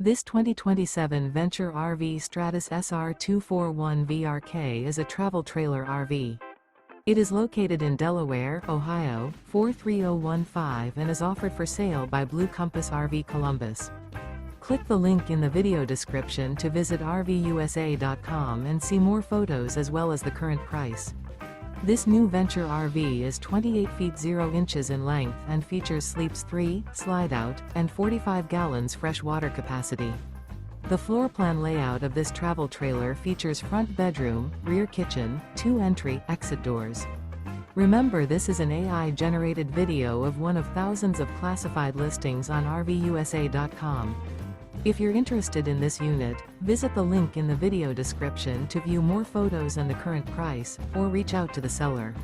This 2027 Venture RV Stratus SR241VRK is a travel trailer RV. It is located in Delaware, Ohio, 43015 and is offered for sale by Blue Compass RV Columbus. Click the link in the video description to visit RVUSA.com and see more photos as well as the current price. This new Venture RV is 28 feet 0 inches in length and features sleeps 3, Slideout, and 45 gallons fresh water capacity. The floor plan layout of this travel trailer features front bedroom, rear kitchen, 2 entry/exit doors. Remember, this is an AI-generated video of one of thousands of classified listings on RVUSA.com. If you're interested in this unit, visit the link in the video description to view more photos and the current price, or reach out to the seller.